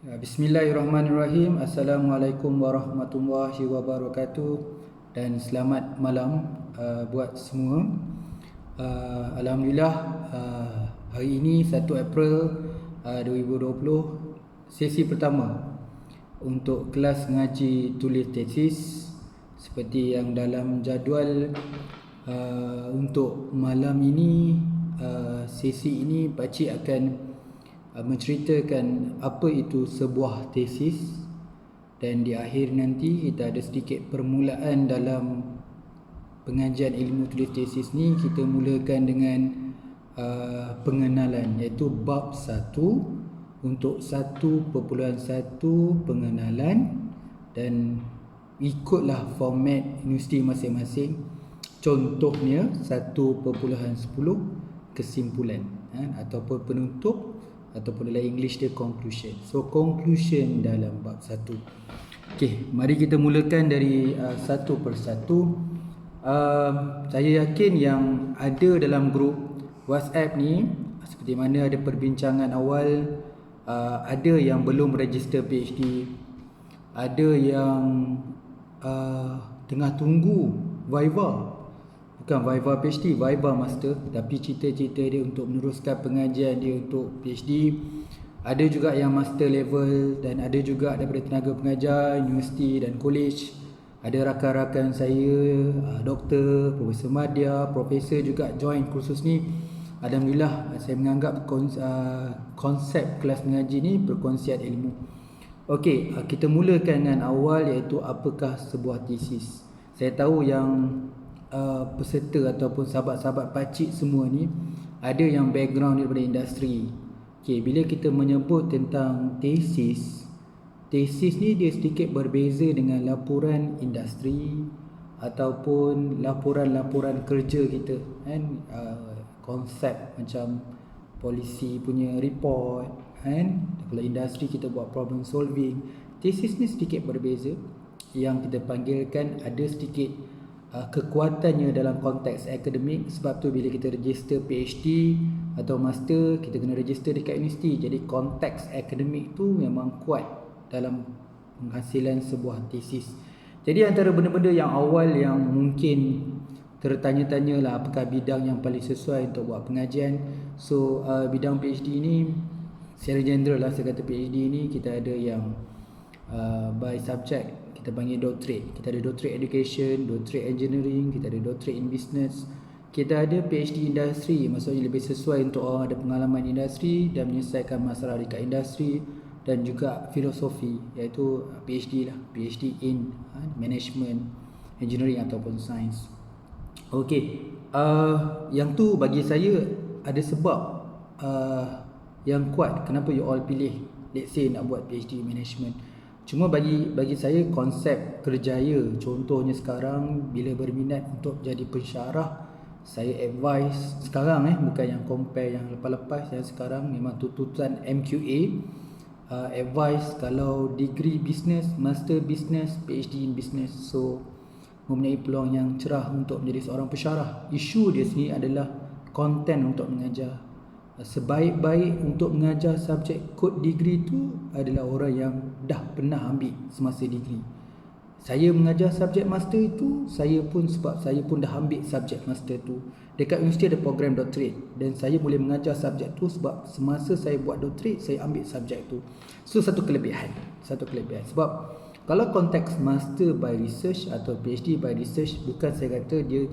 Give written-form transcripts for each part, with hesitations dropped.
Bismillahirrahmanirrahim. Assalamualaikum warahmatullahi wabarakatuh dan selamat malam buat semua. Alhamdulillah, hari ini 1 April 2020, sesi pertama untuk kelas ngaji tulis tesis. Seperti yang dalam jadual, untuk malam ini, sesi ini pakcik akan menceritakan apa itu sebuah tesis, dan di akhir nanti kita ada sedikit permulaan dalam pengajian ilmu tulis tesis ni. Kita mulakan dengan pengenalan, iaitu bab 1 untuk 1.1 pengenalan, dan ikutlah format universiti masing-masing. Contohnya 1.10 kesimpulan, ataupun penutup, ataupun dalam English dia conclusion. So conclusion dalam bab 1. Okey, mari kita mulakan dari satu persatu. Saya yakin yang ada dalam grup WhatsApp ni, seperti mana ada perbincangan awal, ada yang belum register PhD, ada yang tengah tunggu Viva. Bukan Viva PhD, Viva Master, tapi cita-cita dia untuk meneruskan pengajian dia untuk PhD. Ada juga yang master level, dan ada juga daripada tenaga pengajar, universiti dan college. Ada rakan-rakan saya, doktor, Profesor Madya, profesor juga join kursus ni. Alhamdulillah, saya menganggap konsep kelas mengaji ni perkongsian ilmu. Okey, kita mulakan dengan awal, iaitu apakah sebuah tesis. Saya tahu yang peserta ataupun sahabat-sahabat pakcik semua ni ada yang background daripada industri. Okay, bila kita menyebut tentang tesis ni dia sedikit berbeza dengan laporan industri ataupun laporan-laporan kerja kita, kan? Konsep macam polisi punya report, kan? Kalau industri kita buat problem solving. Tesis ni sedikit berbeza. Yang kita panggilkan ada sedikit kekuatannya dalam konteks akademik. Sebab tu bila kita register PhD atau master, kita kena register dekat universiti. Jadi konteks akademik tu memang kuat dalam penghasilan sebuah tesis. Jadi antara benda-benda yang awal yang mungkin tertanya-tanya lah, apakah bidang yang paling sesuai untuk buat pengajian. So bidang PhD ni secara general lah, saya kata PhD ni kita ada yang by subject, kita panggil doctorate. Kita ada doctorate education, doctorate engineering, kita ada doctorate in business. Kita ada PhD industri, maksudnya lebih sesuai untuk orang ada pengalaman industri dan menyelesaikan masalah dekat industri. Dan juga filosofi, iaitu PhD lah, PhD in management, engineering ataupun science. Okey, yang tu bagi saya ada sebab yang kuat kenapa you all pilih, let's say, nak buat PhD management. Cuma bagi saya konsep kerjaya, contohnya sekarang bila berminat untuk jadi pensyarah, saya advise sekarang, bukan yang compare yang lepas-lepas, yang sekarang memang tuntutan MQA, advise kalau degree business, master business, PhD in business. So mempunyai peluang yang cerah untuk menjadi seorang pensyarah. Isu dia sini adalah konten untuk mengajar. Sebaik-baik untuk mengajar subjek kod degree tu adalah orang yang dah pernah ambil semasa degree. Saya mengajar subjek master itu, sebab saya pun dah ambil subjek master tu. Dekat universiti ada program doctorate, dan saya boleh mengajar subjek tu sebab semasa saya buat doctorate, saya ambil subjek tu. So satu kelebihan. Sebab kalau konteks master by research atau PhD by research, bukan saya kata dia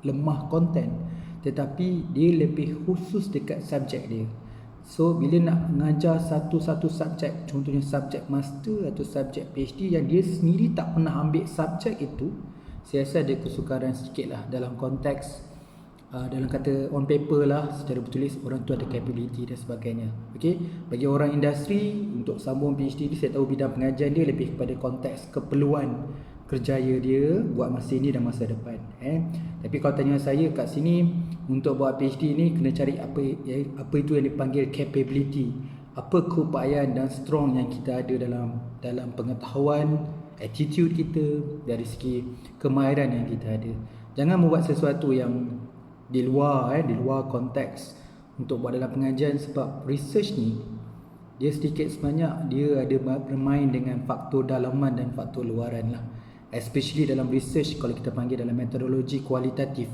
lemah konten, tetapi dia lebih khusus dekat subjek dia. So bila nak mengajar satu-satu subjek, contohnya subjek master atau subjek PhD yang dia sendiri tak pernah ambil subjek itu, saya rasa ada kesukaran sedikit lah dalam konteks, dalam kata on paper lah, secara bertulis orang tu ada capability dan sebagainya. Okay? Bagi orang industri, untuk sambung PhD ni, saya tahu bidang pengajian dia lebih kepada konteks keperluan kerjaya dia buat masa ini dan masa depan. Tapi kalau tanya saya kat sini, untuk buat PhD ni kena cari apa itu yang dipanggil capability. Apa keupayaan dan strong yang kita ada dalam pengetahuan, attitude kita, dari segi kemahiran yang kita ada. Jangan membuat sesuatu yang di luar konteks untuk buat dalam pengajian, sebab research ni dia sedikit sebanyak dia ada bermain dengan faktor dalaman dan faktor luaran lah. Especially dalam research, kalau kita panggil dalam metodologi kualitatif,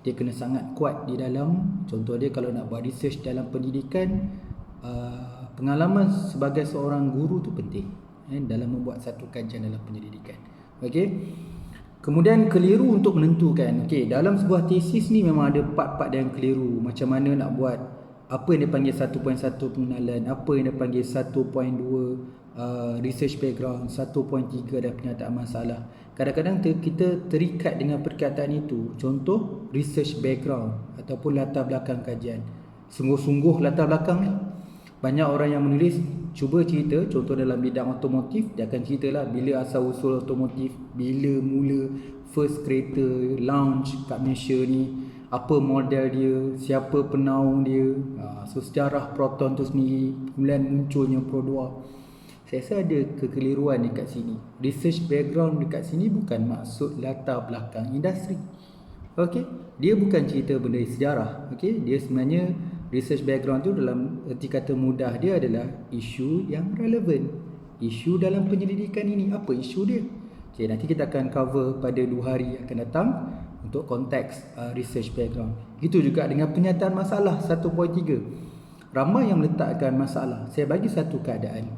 dia kena sangat kuat di dalam. Contoh dia kalau nak buat research dalam pendidikan, pengalaman sebagai seorang guru tu penting dalam membuat satu kajian dalam penyelidikan. Okey. Kemudian keliru untuk menentukan. Okey, dalam sebuah tesis ni memang ada part-part yang keliru. Macam mana nak buat, apa yang dia panggil 1.1 pengenalan, apa yang dia panggil 1.2 research background, 1.3 dah penyataan masalah. Kadang-kadang kita terikat dengan perkataan itu. Contoh research background ataupun latar belakang kajian. Sungguh-sungguh latar belakang ni. Banyak orang yang menulis cuba cerita, contoh dalam bidang otomotif, dia akan ceritalah bila asal usul otomotif, bila mula first kereta launch kat Malaysia ni, apa model dia, siapa penaung dia, so sejarah Proton tu sendiri, kemudian munculnya Pro 2. Saya rasa ada kekeliruan dekat sini. Research background dekat sini bukan maksud latar belakang industri. Okey, dia bukan cerita benda sejarah. Okey, dia sebenarnya research background tu dalam erti kata mudah dia adalah isu yang relevan. Isu dalam penyelidikan ini, apa isu dia? Okey, nanti kita akan cover pada 2 hari akan datang untuk konteks research background. Itu juga dengan penyataan masalah 1.3. Ramai yang meletakkan masalah. Saya bagi satu keadaan.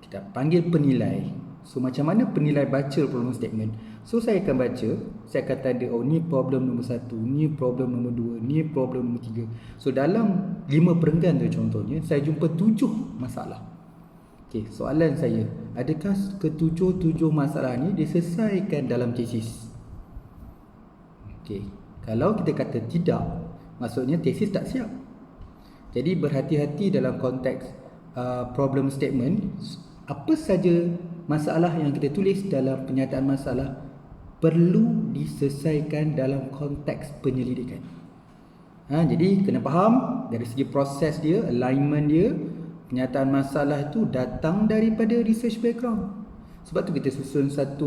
Kita panggil penilai. So macam mana penilai baca problem statement? So saya akan baca, saya akan tanda, oh ni problem nombor 1, ni problem nombor 2, ni problem nombor 3. So dalam 5 perenggan tu contohnya, saya jumpa 7 masalah. Okey, soalan saya, adakah ketujuh masalah ni diselesaikan dalam tesis? Okey, kalau kita kata tidak, maksudnya tesis tak siap. Jadi berhati-hati dalam konteks problem statement. Apa saja masalah yang kita tulis dalam penyataan masalah perlu diselesaikan dalam konteks penyelidikan. Jadi kena faham dari segi proses dia, alignment dia, penyataan masalah itu datang daripada research background. Sebab tu kita susun 1.2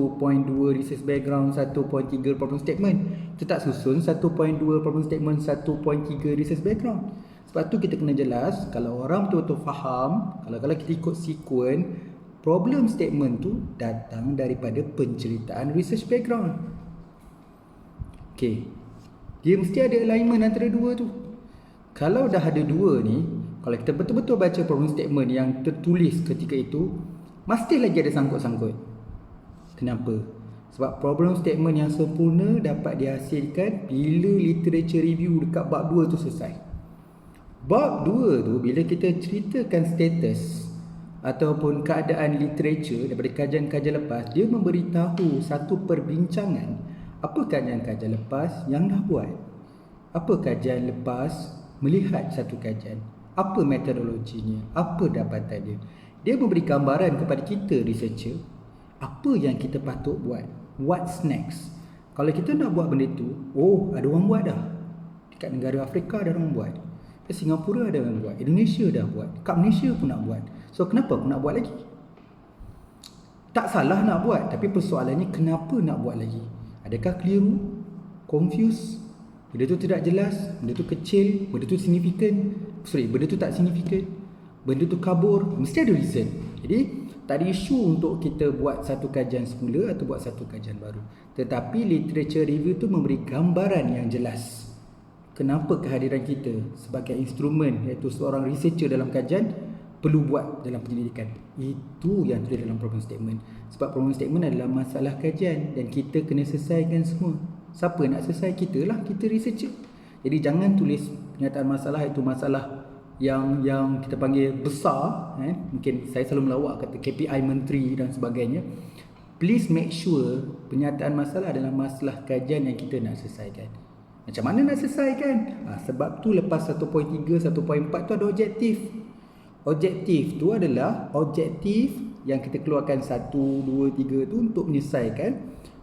research background, 1.3 problem statement. Kita tak susun 1.2 problem statement, 1.3 research background. Sebab tu kita kena jelas, kalau orang betul-betul faham, kalau kita ikut sequence, problem statement tu datang daripada penceritaan research background. Okey, dia mesti ada alignment antara dua tu. Kalau dah ada dua ni, kalau kita betul-betul baca problem statement yang tertulis ketika itu, mesti lagi ada sangkut-sangkut. Kenapa? Sebab problem statement yang sempurna dapat dihasilkan bila literature review dekat bab 2 tu selesai. Bab 2 tu bila kita ceritakan status ataupun keadaan literature daripada kajian-kajian lepas, dia memberitahu satu perbincangan. Apa kajian-kajian lepas yang dah buat? Apa kajian lepas melihat satu kajian? Apa metodologinya? Apa dapatan dia? Dia memberi gambaran kepada kita researcher apa yang kita patut buat. What's next? Kalau kita nak buat benda tu, oh ada orang buat dah. Dekat negara Afrika ada orang buat. Di Singapura ada orang buat. Indonesia dah buat. Kat Malaysia pun nak buat. So kenapa aku nak buat lagi? Tak salah nak buat, tapi persoalannya kenapa nak buat lagi? Adakah keliru? Confused? Benda tu tidak jelas? Benda tu kecil? Benda tu signifikan? Benda tu tak signifikan? Benda tu kabur? Mesti ada reason. Jadi tak ada isu untuk kita buat satu kajian semula atau buat satu kajian baru. Tetapi literature review tu memberi gambaran yang jelas. Kenapa kehadiran kita sebagai instrumen, iaitu seorang researcher dalam kajian, perlu buat dalam penyelidikan. Itu yang terjadi dalam problem statement. Sebab problem statement adalah masalah kajian dan kita kena selesaikan semua. Siapa nak selesai? Kita lah, kita researcher. Jadi jangan tulis pernyataan masalah itu masalah yang kita panggil besar. Mungkin saya selalu melawak kata KPI menteri dan sebagainya. Please make sure pernyataan masalah adalah masalah kajian yang kita nak selesaikan. Macam mana nak selesaikan? Sebab tu lepas 1.3, 1.4 tu ada objektif. Objektif tu adalah objektif yang kita keluarkan 1, 2, 3 tu untuk menyelesaikan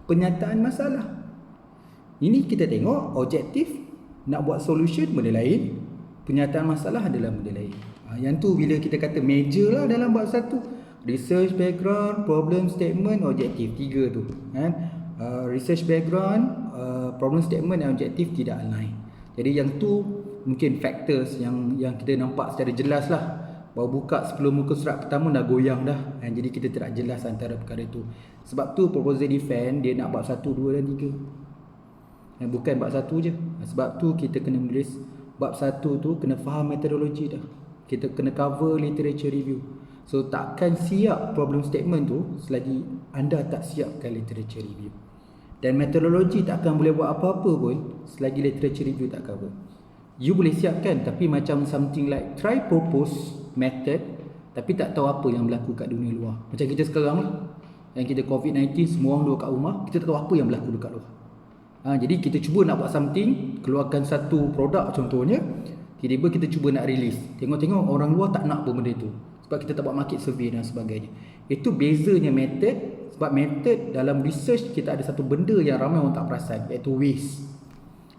penyataan masalah. Ini kita tengok objektif, nak buat solution benda lain, penyataan masalah adalah benda lain. Yang tu bila kita kata major lah dalam bab 1, research background, problem statement, objektif, 3 tu. Research background, problem statement dan objektif tidak align. Jadi yang tu mungkin factors yang kita nampak secara jelas lah. baru buka 10 muka surat pertama dah goyang dah. Jadi kita tidak jelas antara perkara itu. Sebab tu proposal defense dia nak bab 1, 2 dan 3. Bukan bab 1 je. Sebab tu kita kena menulis bab 1 tu kena faham metodologi dah. Kita kena cover literature review. So takkan siap problem statement tu selagi anda tak siapkan literature review. Dan metodologi takkan boleh buat apa-apa pun selagi literature review tak cover. You boleh siapkan tapi macam something like try propose method tapi tak tahu apa yang berlaku kat dunia luar. Macam kita sekarang lah, yang kita COVID-19 semua orang duduk kat rumah, kita tak tahu apa yang berlaku dekat luar. Jadi kita cuba nak buat something, keluarkan satu produk contohnya, tiba-tiba kita cuba nak release. Tengok-tengok orang luar tak nak pun benda tu. Sebab kita tak buat market survey dan sebagainya. Itu bezanya method. Sebab method dalam research kita ada satu benda yang ramai orang tak perasan, iaitu waste.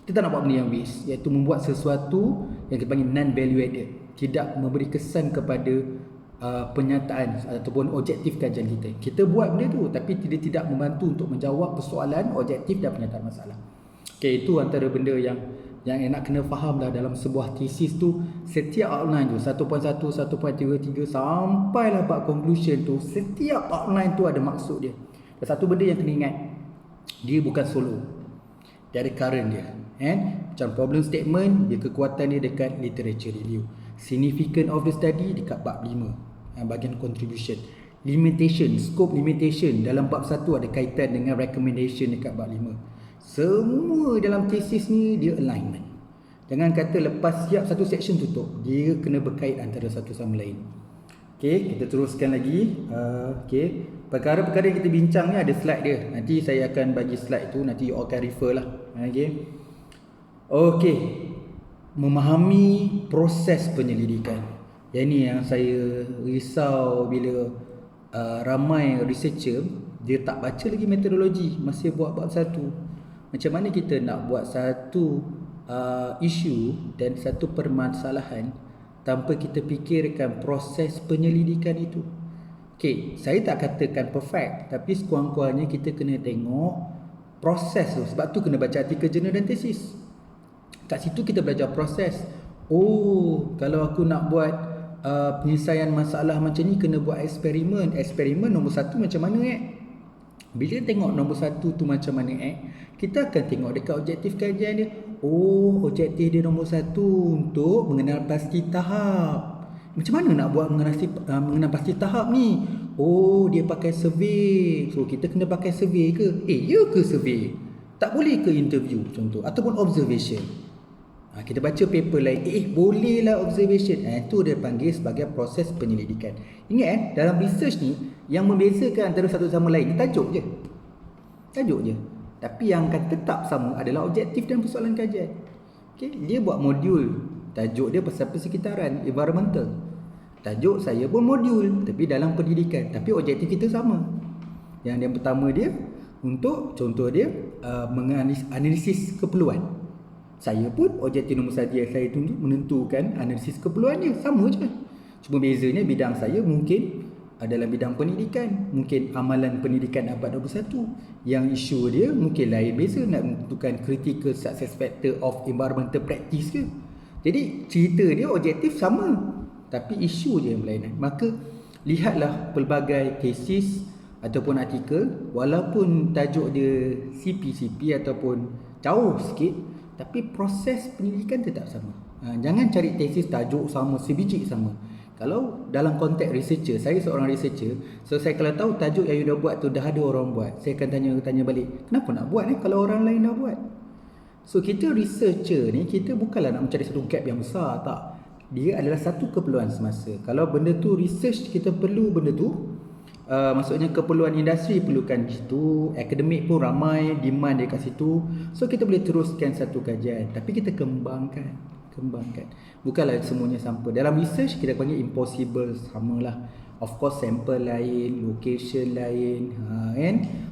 Kita tak nak buat benda yang waste, iaitu membuat sesuatu yang kita panggil non-value added. Tidak memberi kesan kepada penyataan ataupun objektif kajian kita. Kita buat benda tu tapi dia tidak membantu untuk menjawab persoalan objektif dan penyataan masalah. Itu antara benda yang nak kena faham lah dalam sebuah tesis tu. Setiap outline tu 1.1, 1.33 sampailah bab conclusion tu, setiap outline tu ada maksud dia. Dan satu benda yang kena ingat, dia bukan solo, dia ada current dia. Macam problem statement, dia kekuatan dia dekat literature review. Significance of the study dekat bab 5, bahagian contribution. Limitation, scope limitation dalam bab 1 ada kaitan dengan recommendation dekat bab 5. Semua dalam tesis ni dia alignment. Jangan kata lepas siap satu section tutup, dia kena berkait antara satu sama lain. Kita teruskan lagi. Perkara-perkara yang kita bincang ni ada slide dia. Nanti saya akan bagi slide tu, nanti you all akan refer lah. Memahami proses penyelidikan. Yang ni yang saya risau bila ramai researcher dia tak baca lagi metodologi, masih buat bab 1. Macam mana kita nak buat satu isu dan satu permasalahan tanpa kita fikirkan proses penyelidikan itu. Saya tak katakan perfect, tapi sekurang-kurangnya kita kena tengok proses tu. Sebab tu kena baca artikel jurnal dan tesis. Kat situ kita belajar proses. Kalau aku nak buat penyelesaian masalah macam ni, kena buat eksperimen. Eksperimen nombor 1 macam mana Bila tengok nombor 1 tu macam mana kita akan tengok dekat objektif kajian dia. Objektif dia nombor 1 untuk mengenal pasti tahap. Macam mana nak buat mengenal pasti tahap ni? Dia pakai survey. So kita kena pakai survey ke? Ya ke survey? Tak boleh ke interview contoh, ataupun observation? Kita baca paper lain, bolehlah observation. Itu dia panggil sebagai proses penyelidikan. Ingat dalam research ni yang membezakan antara satu sama lain tajuk je. Tapi yang akan tetap sama adalah objektif dan persoalan kajian. Dia buat modul, tajuk dia pasal persekitaran, environmental. Tajuk saya pun modul tapi dalam pendidikan, tapi objektif kita sama. Yang pertama dia untuk contoh dia menganalisis keperluan. Saya pun objektif nombor 1 yang saya tunjuk menentukan analisis keperluan dia, sama je. Cuma bezanya bidang saya mungkin dalam bidang pendidikan, mungkin amalan pendidikan abad 21. Yang isu dia mungkin lain, beza nak menentukan critical success factor of environmental practice ke. Jadi cerita dia objektif sama, tapi isu je yang berlainan. Maka lihatlah pelbagai tesis ataupun artikel, walaupun tajuk dia CP ataupun jauh sikit, tapi proses penyelidikan tetap sama. Jangan cari tesis tajuk sama, sebiji sama. Kalau dalam konteks researcher, saya seorang researcher, so saya kalau tahu tajuk yang you dah buat tu dah ada orang buat, saya akan tanya balik, kenapa nak buat kalau orang lain dah buat? So kita researcher ni, kita bukanlah nak mencari satu gap yang besar, tak. Dia adalah satu keperluan semasa. Kalau benda tu research, kita perlu benda tu, maksudnya keperluan industri perlukan di situ, akademik pun ramai, demand dia kat situ. So kita boleh teruskan satu kajian, tapi kita kembangkan. Bukanlah semuanya sama. Dalam research kita panggil impossible, samalah. Of course sampel lain, location lain,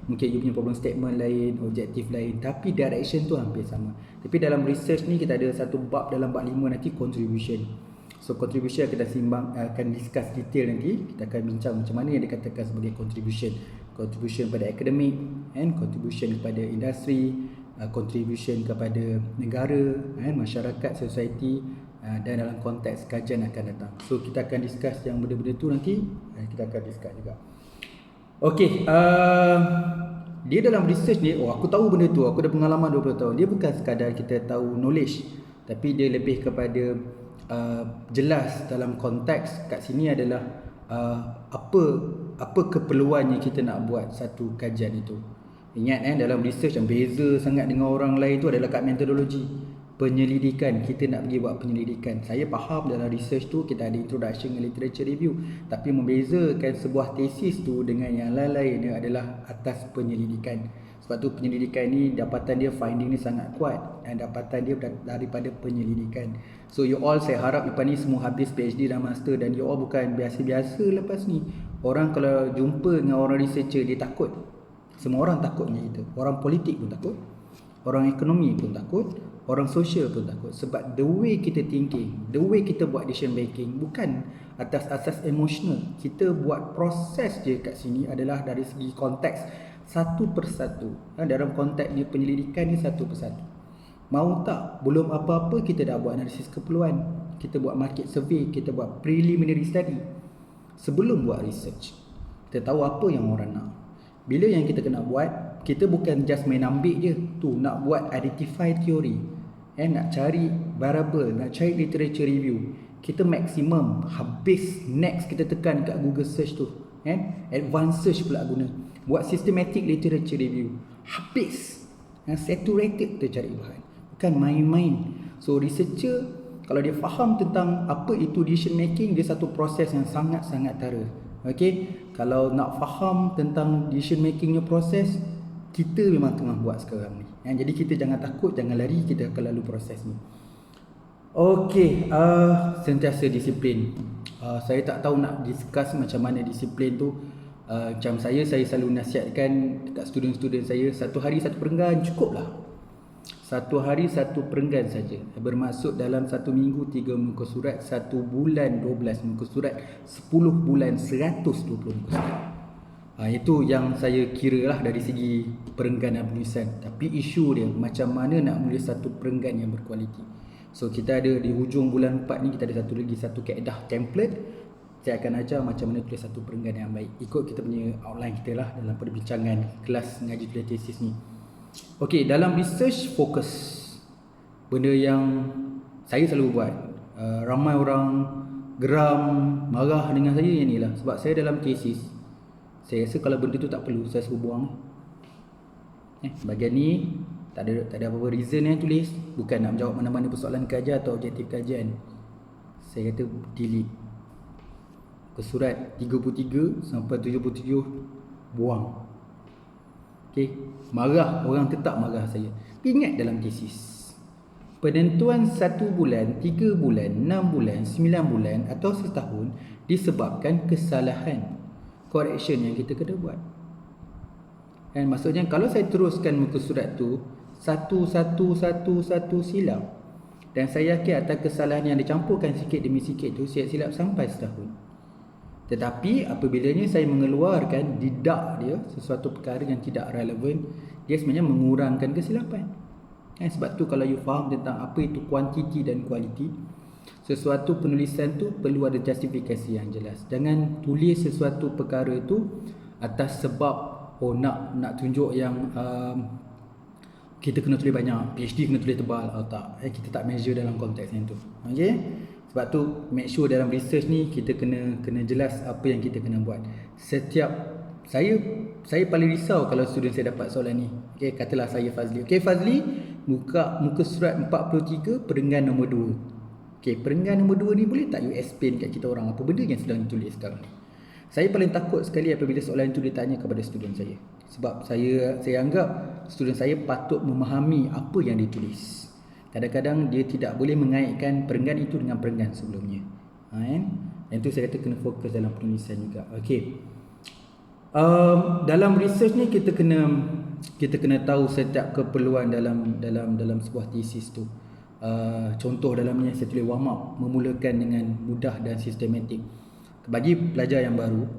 mungkin you punya problem statement lain, objektif lain, tapi direction tu hampir sama. Tapi dalam research ni kita ada satu bab dalam bab 5 nanti, contribution. So contribution kita akan discuss detail nanti. Kita akan bincang macam mana yang dikatakan sebagai contribution. Contribution pada akademik, contribution kepada industri, contribution kepada negara, masyarakat, society, dan dalam konteks kajian akan datang. So kita akan discuss yang benda-benda tu nanti, kita akan discuss juga. Okey, dia dalam research ni, aku tahu benda tu, aku dah pengalaman 20 tahun. Dia bukan sekadar kita tahu knowledge, tapi dia lebih kepada jelas dalam konteks kat sini adalah apa keperluannya kita nak buat satu kajian itu. Ingat dalam research yang beza sangat dengan orang lain tu adalah kat metodologi penyelidikan. Kita nak pergi buat penyelidikan. Saya faham dalam research tu kita ada introduction and literature review, tapi membezakan sebuah tesis tu dengan yang lain-lain adalah atas penyelidikan. Sebab tu penyelidikan ni dapatan dia, finding ni sangat kuat, dan dapatan dia daripada penyelidikan. So you all, saya harap lepas ni semua habis PhD dan master, dan you all bukan biasa-biasa lepas ni. Orang kalau jumpa dengan orang researcher dia takut. Semua orang takut dengan kita. Orang politik pun takut, orang ekonomi pun takut, orang sosial pun takut. Sebab the way kita thinking, the way kita buat decision making bukan atas asas emosional. Kita buat proses je kat sini adalah dari segi konteks, satu persatu. Dalam konteks dia penyelidikan ni satu persatu. Mau tak, belum apa-apa kita dah buat analisis keperluan, kita buat market survey, kita buat preliminary study. Sebelum buat research, kita tahu apa yang orang nak. Bila yang kita kena buat, kita bukan just main ambil je tu, nak buat identify theory, nak cari variable, nak cari literature review. Kita maksimum habis, next kita tekan kat Google search tu, advanced search pula guna, buat systematic literature review, habis, saturated kita cari bahan, bukan main-main. So researcher kalau dia faham tentang apa itu decision making, dia satu proses yang sangat-sangat tara. Okey, kalau nak faham tentang decision makingnya proses, kita memang tengah buat sekarang ni. Jadi kita jangan takut, jangan lari, kita akan lalu proses ni. Okey, sentiasa disiplin. Saya tak tahu nak discuss macam mana disiplin tu. Macam saya selalu nasihatkan dekat student-student saya, satu hari satu perenggan cukup lah. Satu hari satu perenggan saja. Bermaksud dalam satu minggu 3 muka surat, 1 bulan 12 muka surat, 10 bulan 120 muka surat. Itu yang saya kira lah dari segi perenggan dan penulisan. Tapi isu dia macam mana nak menulis satu perenggan yang berkualiti. So kita ada di hujung bulan 4 ni, kita ada satu kaedah template. Saya akan ajar macam mana tulis satu perenggan yang baik, ikut kita punya outline kita lah dalam perbincangan kelas ngaji tulis tesis ni. Okey, dalam research fokus, benda yang saya selalu buat, ramai orang geram, marah dengan saya yang ni lah. Sebab saya dalam tesis, saya rasa kalau benda tu tak perlu, saya suruh buang. Bahagian ni tak ada apa-apa reason yang tulis, bukan nak menjawab mana-mana persoalan kajian atau objektif kajian. Saya kata delete. Ke surat 33 sampai 77 buang. Okey, marah, orang tetap marah saya. Ingat dalam tesis, penentuan 1 bulan, 3 bulan, 6 bulan, 9 bulan atau setahun disebabkan kesalahan, correction yang kita kena buat. Dan maksudnya kalau saya teruskan muka surat tu satu silap, dan saya yakin atas kesalahan yang dicampurkan sikit demi sikit tu silap sampai setahun. Tetapi apabila saya mengeluarkan didak dia sesuatu perkara yang tidak relevan, dia sebenarnya mengurangkan kesilapan. Sebab tu kalau you faham tentang apa itu kuantiti dan kualiti, sesuatu penulisan tu perlu ada justifikasi yang jelas. Jangan tulis sesuatu perkara tu atas sebab nak tunjuk yang kita kena tulis banyak, PhD kena tulis tebal atau tak. Kita tak measure dalam konteks yang tu. Okey? Sebab tu make sure dalam research ni kita kena jelas apa yang kita kena buat. Setiap saya paling risau kalau student saya dapat soalan ni. Okey, katalah saya Fazli. Okey Fazli, muka surat 43 perenggan nombor 2. Okey, perenggan nombor 2 ni boleh tak you explain kat kita orang apa benda yang sedang ditulis sekarang ni? Saya paling takut sekali apabila soalan itu ditanya kepada student saya. Sebab saya anggap student saya patut memahami apa yang ditulis. Kadang-kadang dia tidak boleh mengaitkan perenggan itu dengan perenggan sebelumnya. Dan itu saya kata kena fokus dalam penulisan juga. Okey. Dalam research ni kita kena tahu setiap keperluan dalam sebuah tesis tu. Contoh dalamnya saya tulis warm up, memulakan dengan mudah dan sistematik. Bagi pelajar yang baru,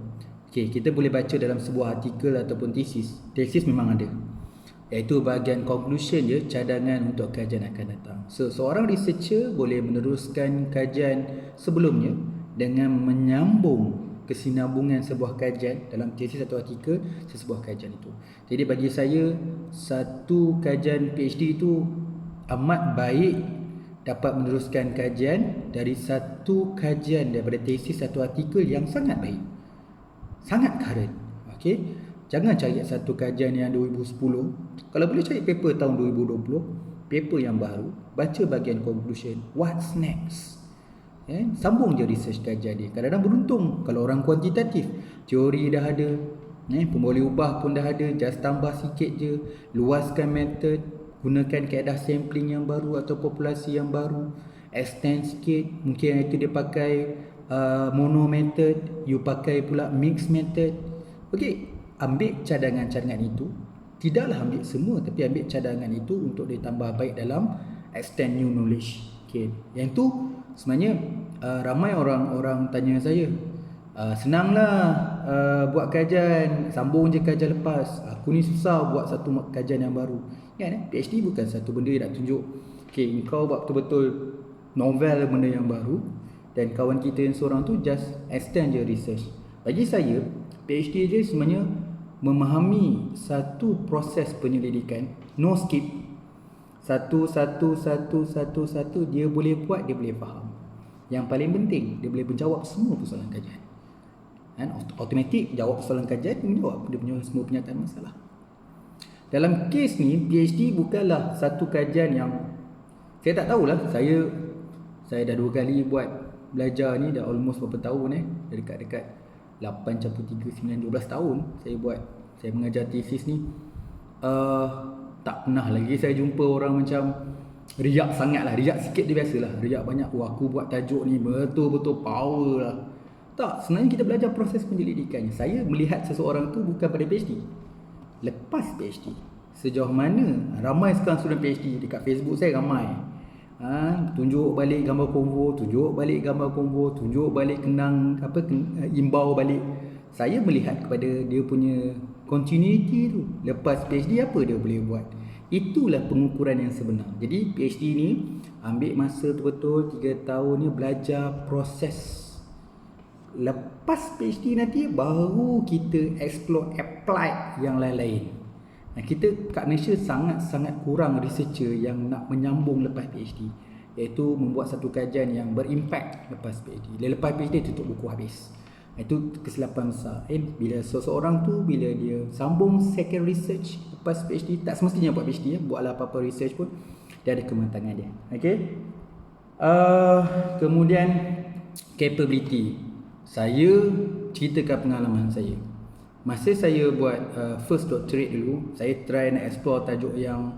kita boleh baca dalam sebuah artikel ataupun tesis memang ada. iaitu bahagian conclusion dia, cadangan untuk kajian akan datang. So seorang researcher boleh meneruskan kajian sebelumnya dengan menyambung kesinambungan sebuah kajian dalam tesis atau artikel sebuah kajian itu. Jadi bagi saya, satu kajian PhD itu amat baik dapat meneruskan kajian dari satu kajian daripada tesis atau artikel yang sangat baik, sangat current. Okay? Jangan cari satu kajian yang 2010. Kalau boleh cari paper tahun 2020, paper yang baru, baca bahagian conclusion, what's next. Sambung je research kajian dia. Kadang-kadang beruntung kalau orang kuantitatif, teori dah ada, pemboleh ubah pun dah ada, just tambah sikit je, luaskan method, gunakan kaedah sampling yang baru atau populasi yang baru, extend sikit, mungkin itu dia pakai mono method, you pakai pula mix method. Okey, ambil cadangan-cadangan itu, tidaklah ambil semua, tapi ambil cadangan itu untuk ditambah baik dalam extend new knowledge. Okey, yang tu sebenarnya ramai orang tanya saya, senanglah buat kajian, sambung je kajian lepas. Aku ni susah buat satu kajian yang baru. Kan, PhD bukan satu benda nak tunjuk, okey, kau buat betul-betul novel benda yang baru, dan kawan kita yang seorang tu just extend je research. Bagi saya, PhD je sebenarnya memahami satu proses penyelidikan, no skip, satu dia boleh buat, dia boleh faham. Yang paling penting, dia boleh menjawab semua persoalan kajian. Dan automatik jawab persoalan kajian, dia menjawab dia punya semua penyataan masalah. Dalam kes ni, PhD bukanlah satu kajian yang saya tak tahulah. Saya dah 2 kali buat belajar ni, dah almost berapa tahun dah dekat 8 campur 3 9 12 tahun saya mengajar tesis ni. Tak pernah lagi saya jumpa orang macam riak sangat lah. Riak sikit dia biasalah, riak banyak, aku buat tajuk ni betul-betul power lah. Tak, sebenarnya kita belajar proses penyelidikannya. Saya melihat seseorang tu bukan pada PhD, lepas PhD. Sejauh mana ramai sekarang student PhD dekat Facebook saya, ramai tunjuk balik gambar konvo, tunjuk balik kenang imbau balik. Saya melihat kepada dia punya continuity tu. Lepas PhD apa dia boleh buat, itulah pengukuran yang sebenar. Jadi PhD ni ambil masa betul-betul 3 tahun ni belajar proses. Lepas PhD nanti baru kita explore apply yang lain-lain. Kita kat Malaysia sangat-sangat kurang researcher yang nak menyambung lepas PhD, iaitu membuat satu kajian yang berimpak lepas PhD. Lepas PhD tutup buku habis. Itu kesilapan besar. Bila seseorang tu, bila dia sambung second research lepas PhD, tak semestinya buat PhD, buatlah apa-apa research pun, dia ada kematangan dia. Okay? Kemudian capability. Saya ceritakan pengalaman saya. Masa saya buat first doctorate dulu, saya try nak explore tajuk yang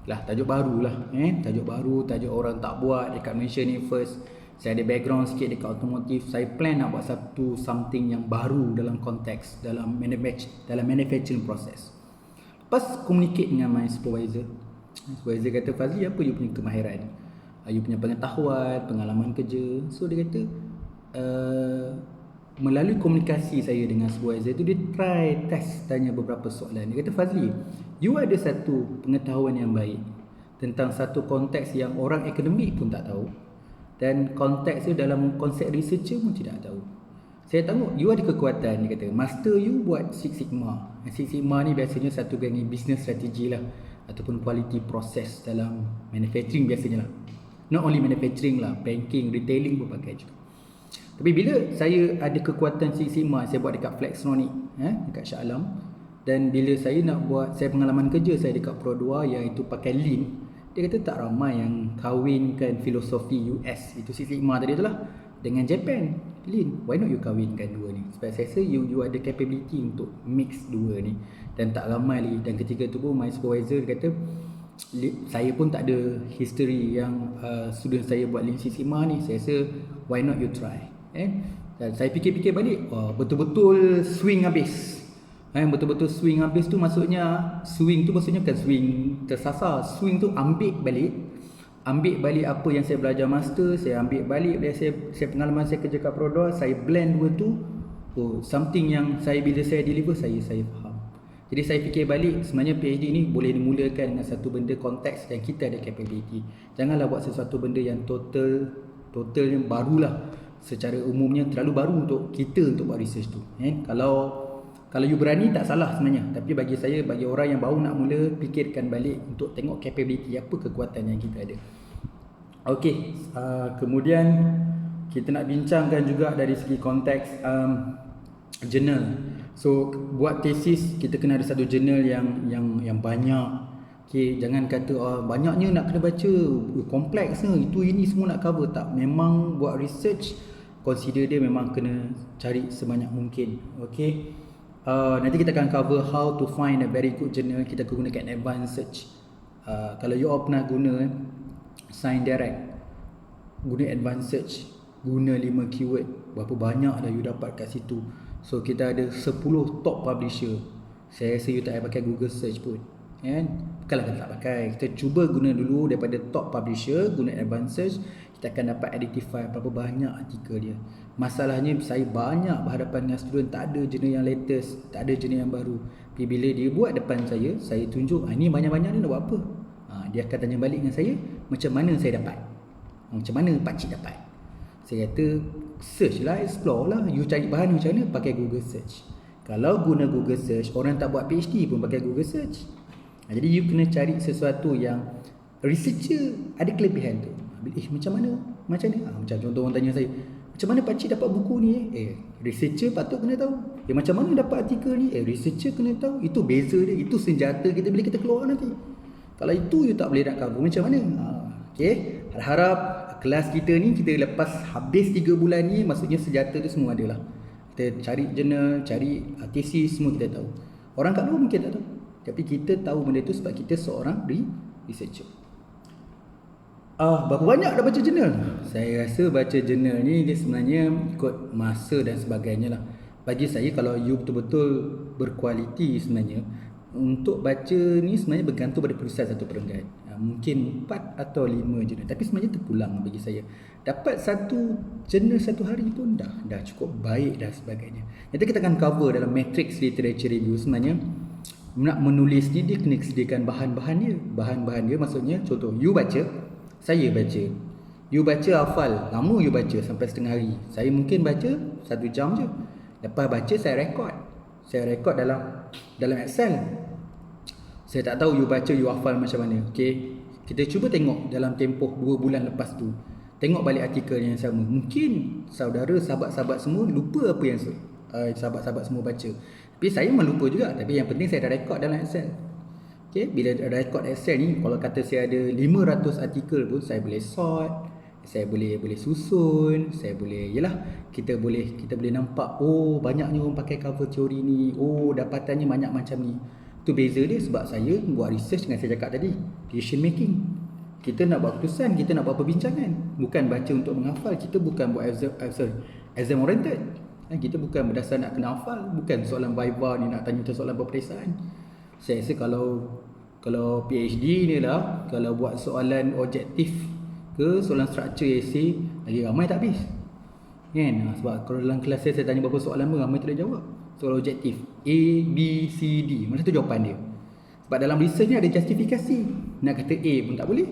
tajuk baru lah. Tajuk baru, tajuk orang tak buat dekat Malaysia ni first. Saya ada background sikit dekat automotif. Saya plan nak buat satu something yang baru dalam konteks dalam manufacturing process. Lepas communicate dengan my supervisor. Supervisor kata, Fazli, apa you punya kemahiran? You punya pengetahuan, pengalaman kerja. So dia kata, melalui komunikasi saya dengan supervisor tu, dia try test tanya beberapa soalan. Dia kata, Fazli, you ada satu pengetahuan yang baik tentang satu konteks yang orang akademik pun tak tahu, dan konteks tu dalam konsep researcher pun tidak tahu. Saya tengok you ada kekuatan. Dia kata, master you buat Six Sigma. Six Sigma ni biasanya satu geng business strategy lah, ataupun quality process dalam manufacturing biasanya lah. Not only manufacturing lah, banking, retailing pun pakai juga. Tapi bila saya ada kekuatan Six Sigma, saya buat dekat Flextronic, dekat Shah Alam. Dan bila saya nak buat, saya pengalaman kerja saya dekat Pro 2 yang itu pakai Lean. Dia kata tak ramai yang kawinkan filosofi US, itu Six Sigma tadi tu lah, dengan Japan, Lean. Why not you kawinkan dua ni? Sebab saya rasa you ada capability untuk mix dua ni. Dan tak ramai lagi. Dan ketika tu pun my supervisor kata, saya pun tak ada history yang student saya buat Lean Six Sigma ni. Saya rasa why not you try. Dan saya fikir-fikir balik, betul-betul swing habis. Betul-betul swing habis tu maksudnya, swing tu maksudnya bukan swing tersasar. Swing tu ambil balik apa yang saya belajar master, saya ambil balik saya pengalaman saya kerja kat Pro 2, saya blend dua tu. Something yang bila saya deliver, saya faham. Jadi saya fikir balik, sebenarnya PhD ni boleh dimulakan dengan satu benda konteks yang kita ada capability. Janganlah buat sesuatu benda yang totalnya barulah. Secara umumnya terlalu baru untuk kita untuk buat research tu. Kalau you berani tak salah sebenarnya. Tapi bagi saya, bagi orang yang baru nak mula, fikirkan balik untuk tengok capability, apa kekuatan yang kita ada. Okey, kemudian kita nak bincangkan juga dari segi konteks journal. So buat tesis kita kena ada satu jurnal yang banyak. Okey, jangan kata banyaknya nak kena baca, kompleksnya itu ini semua nak cover. Tak, memang buat research consider dia memang kena cari sebanyak mungkin. Okey. Nanti kita akan cover how to find a very good journal. Kita gunakan advanced search. Kalau you all pernah guna ScienceDirect, guna advanced search, guna 5 keyword, berapa banyak dah you dapat kat situ. So kita ada 10 top publisher. Saya rasa you tak payah pakai Google search pun, kan? Bukanlah tak pakai, kita cuba guna dulu daripada top publisher, guna advanced search, kita akan dapat identify berapa banyak artikel dia. Masalahnya saya banyak berhadapan dengan student, tak ada jurnal yang latest, tak ada jurnal yang baru. Tapi bila dia buat depan saya tunjuk, ini banyak-banyak ni nak buat apa? Dia akan tanya balik dengan saya, macam mana saya dapat? Macam mana pakcik dapat? Saya kata, search lah, explore lah. You cari bahan macam mana? Pakai Google search. Kalau guna Google search, orang tak buat PhD pun pakai Google search. Jadi you kena cari sesuatu yang researcher ada kelebihan tu. Macam mana? Macam ni? Macam contoh orang tanya saya, macam mana pakcik dapat buku ni? Researcher patut kena tahu. Macam mana dapat artikel ni? Researcher kena tahu. Itu beza dia. Itu senjata kita bila kita keluar nanti. Kalau itu you tak boleh nak cover, macam mana? Okay. Harap kelas kita ni, kita lepas habis 3 bulan ni, maksudnya senjata tu semua ada lah. Kita cari jurnal, cari tesis, semua kita tahu. Orang kat luar mungkin tak tahu, tapi kita tahu benda tu sebab kita seorang researcher. Berapa banyak dah baca jurnal? Saya rasa baca jurnal ni dia sebenarnya ikut masa dan sebagainya lah. Bagi saya, kalau you betul-betul berkualiti sebenarnya, untuk baca ni sebenarnya bergantung pada perusahaan satu perenggan. Mungkin 4 atau 5 jurnal, tapi sebenarnya terpulang bagi saya. Dapat satu jurnal satu hari pun dah cukup baik dan sebagainya. Nanti kita akan cover dalam matrix literature review. Sebenarnya nak menulis ni dia kena sediakan bahan-bahan dia. Bahan-bahan dia maksudnya, contoh you baca, saya baca. You baca hafal, lama you baca sampai setengah hari. Saya mungkin baca 1 jam je. Lepas baca saya rekod. Saya rekod dalam Excel. Saya tak tahu you baca, you hafal macam mana. Okay, kita cuba tengok dalam tempoh 2 bulan lepas tu, tengok balik artikel yang sama. Mungkin saudara, sahabat-sahabat semua lupa apa yang sahabat-sahabat semua baca. Tapi saya memang lupa juga. Tapi yang penting saya dah rekod dalam Excel. Okay, bila rekod Excel ni, kalau kata saya ada 500 artikel pun, saya boleh sort, saya boleh susun, saya boleh, kita boleh nampak, banyaknya orang pakai cover teori ni, dapatannya banyak macam ni. Itu beza dia sebab saya buat research dengan saya cakap tadi, decision making. Kita nak buat keputusan, kita nak buat perbincangan, bukan baca untuk menghafal. Kita bukan buat exam oriented. Kita bukan berdasar nak kena hafal, bukan soalan viva ni nak tanya soalan peperiksaan. Saya rasa kalau PhD ni lah, kalau buat soalan objektif ke soalan structure essay, lagi ramai tak habis, kan? Sebab kalau dalam kelas saya tanya berapa soalan pun ramai tak boleh jawab. Soalan objektif A, B, C, D, mana tu jawapan dia? Sebab dalam research ni ada justifikasi. Nak kata A pun tak boleh,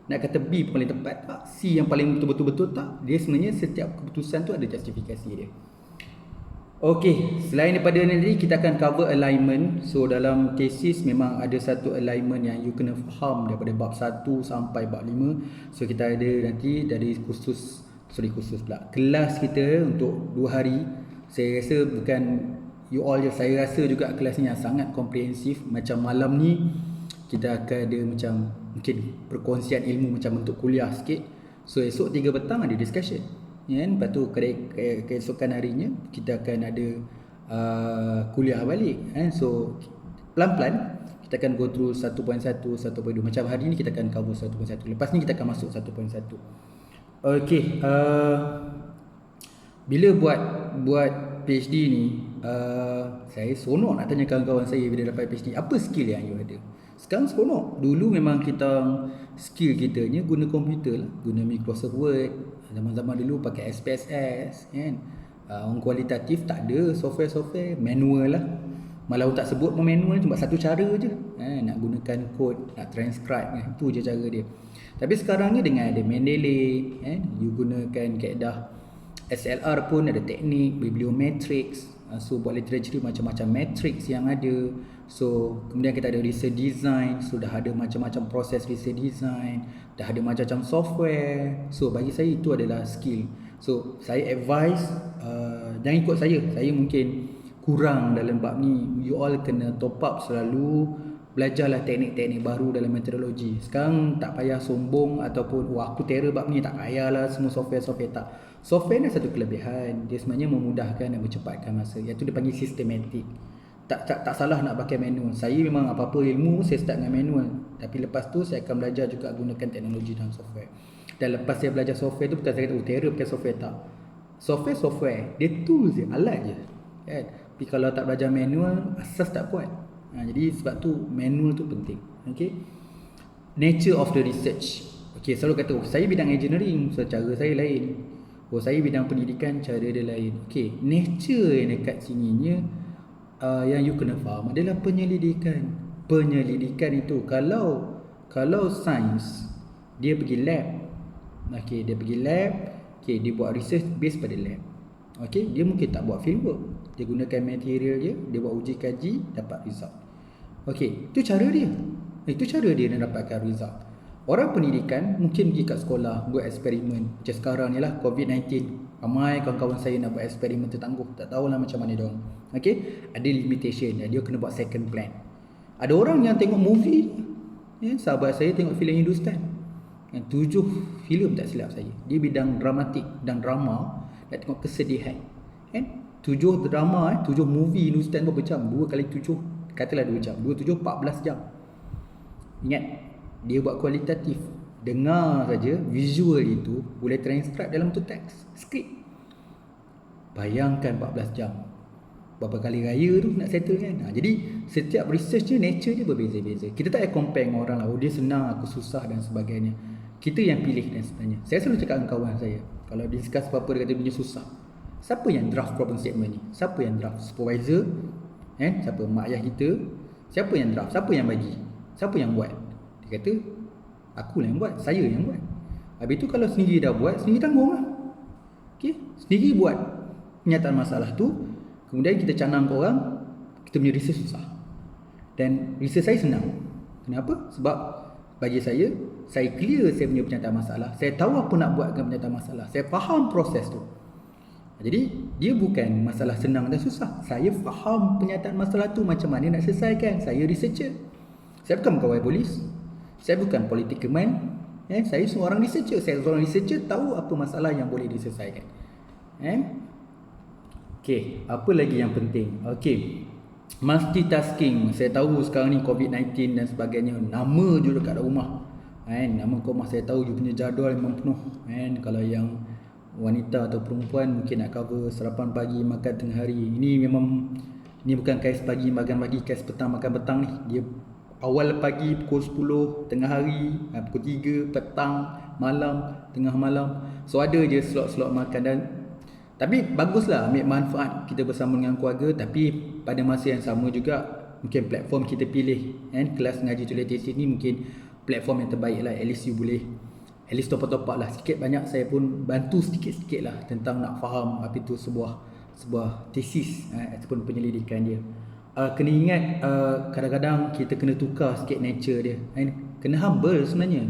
nak kata B pun paling tepat tak, C yang paling betul-betul tak. Dia sebenarnya setiap keputusan tu ada justifikasi dia. Okey, selain daripada nanti kita akan cover alignment. So dalam tesis memang ada satu alignment yang you kena faham daripada bab 1 sampai bab 5. So kita ada nanti dari kelas kita untuk 2 hari. Saya rasa bukan you all je, saya rasa juga kelas ni yang sangat komprehensif. Macam malam ni kita akan ada macam mungkin perkongsian ilmu macam untuk kuliah sikit. So esok 3 petang ada discussion. Lepas tu keesokan harinya kita akan ada kuliah balik. So pelan-pelan kita akan go through 1.1, 1.2. Macam hari ni kita akan cover 1.1. Lepas ni kita akan masuk 1.1. Okay, bila buat PhD ni, saya seronok nak tanya kawan-kawan saya bila dapat PhD, apa skill yang you ada? Sekarang seronok. Dulu memang kita skill kitanya guna komputer lah, guna Microsoft Word. Zaman-zaman dulu pakai SPSS, kan? Orang kualitatif tak ada, software manual lah. Malah tak sebut pun manual, cuma satu cara je. Nak gunakan kod, nak transcribe kan. Itu je cara dia. Tapi sekarang ni dengan ada Mendeley, you gunakan kaedah SLR pun ada teknik bibliometrics. So buat literature macam-macam matrix yang ada. So kemudian kita ada research design. So dah ada macam-macam proses research design, dah ada macam-macam software. So bagi saya itu adalah skill. So saya advise jangan ikut saya. Saya mungkin kurang dalam bab ni. You all kena top up selalu. Belajarlah teknik-teknik baru dalam metodologi. Sekarang tak payah sombong ataupun wah aku terror bab ni, tak payahlah semua software tak. Software ni satu kelebihan. Dia sebenarnya memudahkan dan memcepatkan masa. Iaitu dia panggil sistematik. Tak salah nak pakai manual. Saya memang apa-apa ilmu saya start dengan manual. Tapi lepas tu saya akan belajar juga gunakan teknologi dalam software. Dan lepas saya belajar software tu bukan saya kata terror pakai software, tak. Software dia tools je, alat je. Kan? Tapi kalau tak belajar manual, asas tak kuat. Jadi sebab tu manual tu penting. Okay? Nature of the research. Okay, selalu kata saya bidang engineering, so cara saya lain. Saya bidang pendidikan, cara dia lain. Okay, nature yang dekat sininya yang you kena faham adalah penyelidikan. Penyelidikan itu kalau sains dia pergi lab. Okay, dia pergi lab. Okay, dia buat research based pada lab. Okay, dia mungkin tak buat fieldwork. Dia gunakan material je, dia buat uji kaji, dapat result. Okay, itu cara dia. Itu cara dia nak dapatkan result. Orang pendidikan mungkin pergi kat sekolah buat eksperimen. Macam sekarang ni lah COVID-19. Ramai kawan-kawan saya nak buat eksperimen tertangguh. Tak tahulah macam mana diorang. Okay, ada limitation. Dia kena buat second plan. Ada orang yang tengok movie. Sahabat saya tengok filem Hindustan. 7 filem tak silap saya. Dia bidang dramatik dan drama. Nak tengok kesedihan. 7 drama, 7 movie Hindustan berapa jam? 2 kali 7, katalah 2 jam. 2 7 14 jam. Ingat, dia buat kualitatif. Dengar saja visual itu boleh transcribe dalam bentuk teks, skrip. Bayangkan 14 jam. Berapa kali raya tu nak settle kan? Jadi setiap research dia, nature dia berbeza-beza. Kita tak payah compare dengan orang lah. Dia senang, aku susah dan sebagainya. Kita yang pilih dan sebenarnya. Saya selalu cakap dengan kawan saya, kalau discuss apa-apa dia kata punya susah. Siapa yang draft problem statement ni? Siapa yang draft? Supervisor? Siapa? Mak ayah kita? Siapa yang draft? Siapa yang bagi? Siapa yang buat? Dia kata, aku lah yang buat, saya yang buat. Habis tu kalau sendiri dah buat, sendiri tanggung lah. Okay? Sendiri buat penyataan masalah tu, kemudian kita canang ke orang, kita punya research susah. Dan research saya senang. Kenapa? Sebab bagi saya clear saya punya penyataan masalah. Saya tahu apa nak buat dengan penyataan masalah. Saya faham proses tu. Jadi dia bukan masalah senang dan susah. Saya faham penyataan masalah tu macam mana nak selesaikan. Saya researcher. Saya bukan pegawai polis. Saya bukan political man. Saya seorang researcher. Saya seorang researcher tahu apa masalah yang boleh diselesaikan. Okay, apa lagi yang penting? Okay, multitasking. Saya tahu sekarang ni COVID-19 dan sebagainya. Nama je dekat rumah. Nama kat rumah saya tahu you punya jadual memang penuh. Kalau yang wanita atau perempuan mungkin nak cover sarapan pagi, makan tengah hari. Ini bukan kais pagi makan pagi, kais petang makan petang ni. Dia awal pagi pukul 10, tengah hari pukul 3, petang, malam, tengah malam. So ada je slot-slot makan. Dan tapi baguslah ambil manfaat kita bersama dengan keluarga. Tapi pada masa yang sama juga mungkin platform kita pilih kelas ngaji television ni mungkin platform yang terbaik lah. At least you boleh at least topak-topak lah sikit banyak. Saya pun bantu sikit-sikit lah tentang nak faham apa itu sebuah tesis ataupun penyelidikan dia. Kena ingat kadang-kadang kita kena tukar sikit nature dia. Kena humble sebenarnya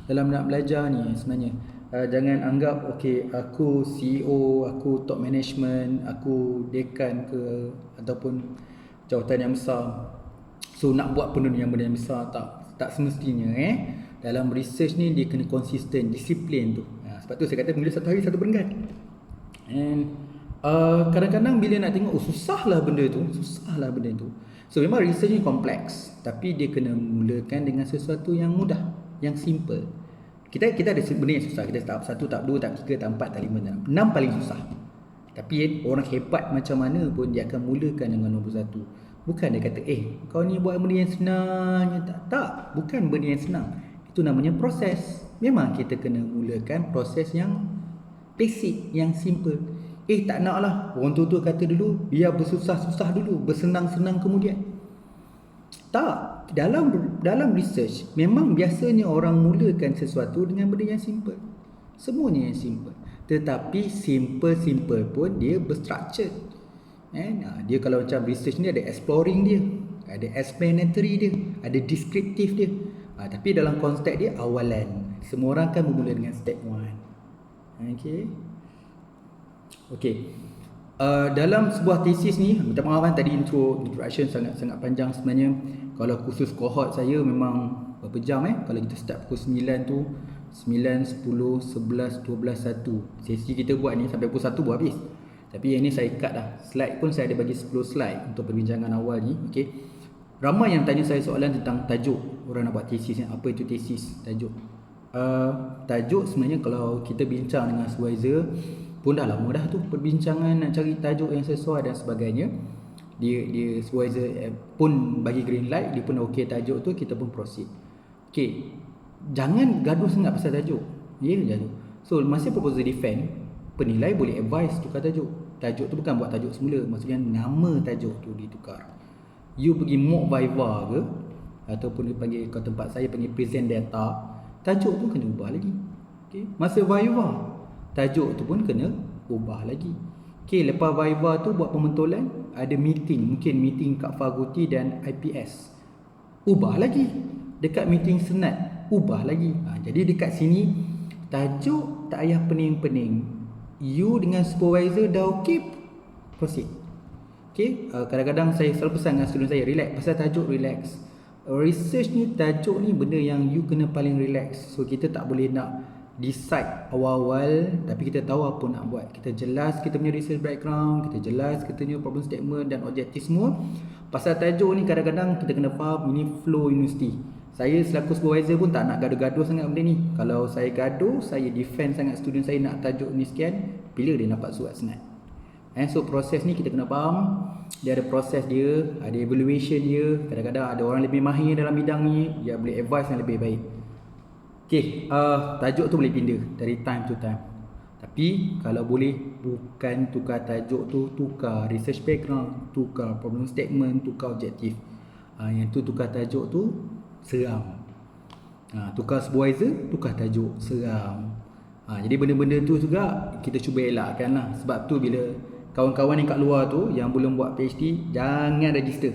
dalam nak belajar ni sebenarnya. Jangan anggap okay, aku CEO, aku top management, aku dekan ke ataupun jawatan yang besar, so nak buat benda yang besar. Tak semestinya. Dalam research ni dia kena konsisten, disiplin tu. Sebab tu saya kata mula satu hari satu peringkat. And kadang-kadang bila nak tengok susahlah benda tu. So memang research ni kompleks, tapi dia kena mulakan dengan sesuatu yang mudah, yang simple. Kita ada benda yang susah. Kita tahap 1, tahap 2, tahap 3, tahap 4, tahap 5, tahap 6 paling susah. Tapi orang hebat macam mana pun dia akan mulakan dengan nombor 1. Bukan dia kata kau ni buat benda yang senang. Tak, bukan benda yang senang. Itu namanya proses. Memang kita kena mulakan proses yang basic, yang simple. Tak nak lah. Orang tua kata dulu, biar bersusah-susah dulu, bersenang-senang kemudian. Tak. Dalam research, memang biasanya orang mulakan sesuatu dengan benda yang simple. Semuanya yang simple. Tetapi simple pun dia berstructured. Dia kalau macam research ni ada exploring dia, ada explanatory dia, ada descriptive dia. Tapi dalam konteks dia awalan. Semua orang kan bermula dengan step 1. Okay. Dalam sebuah tesis ni, minta maaf kan tadi introduction sangat panjang sebenarnya. Kalau khusus cohort saya memang berapa jam Kalau kita start pukul 9 tu 9, 10, 11, 12, 1. Sesi kita buat ni sampai pukul 1 baru habis. Tapi yang ni saya cut dah. Slide pun saya ada bagi 10 slide untuk perbincangan awal ni. Ramai yang tanya saya soalan tentang tajuk. Orang nak buat tesis ni, apa itu tesis? Tajuk. Tajuk sebenarnya kalau kita bincang dengan supervisor pun dah lama dah tu perbincangan nak cari tajuk yang sesuai dan sebagainya. Dia supervisor pun bagi green light, dia pun okey tajuk tu, kita pun proceed. Jangan gaduh sangat pasal tajuk. Tajuk. So masa proposal defend, penilai boleh advise tukar tajuk. Tajuk tu bukan buat tajuk semula, maksudnya nama tajuk tu ditukar. You pergi mock viva ke, ataupun panggil kat tempat saya panggil present data, tajuk tu kena ubah lagi. Masa viva, tajuk tu pun kena ubah lagi. Lepas viva tu buat pementolan, ada meeting, mungkin meeting Kak Faguti dan IPS. Ubah lagi. Dekat meeting senat, ubah lagi. Jadi dekat sini tajuk tak payah pening-pening. You dengan supervisor dah okey, proceed. Kadang-kadang saya selalu pesan dengan student saya, relax pasal tajuk, relax. Research ni, tajuk ni benda yang you kena paling relax. So kita tak boleh nak decide awal-awal, tapi kita tahu apa nak buat. Kita jelas kita punya research background, kita jelas kita punya problem statement dan objektif semua. Pasal tajuk ni kadang-kadang kita kena faham ini flow universiti. Saya selaku supervisor pun tak nak gaduh-gaduh sangat benda ni. Kalau saya gaduh, saya defend sangat student saya nak tajuk ni sekian, bila dia dapat surat senat. So proses ni kita kena faham. Dia ada proses dia, ada evaluation dia. Kadang-kadang ada orang lebih mahir dalam bidang ni, dia boleh advise yang lebih baik. Tajuk tu boleh pindah dari time to time. Tapi kalau boleh, bukan tukar tajuk tu, tukar research background, tukar problem statement, tukar objektif. Yang tu tukar tajuk tu seram. Tukar supervisor, tukar tajuk, seram. Jadi benda-benda tu juga kita cuba elakkan lah. Sebab tu bila kawan-kawan yang kat luar tu yang belum buat PhD, jangan register.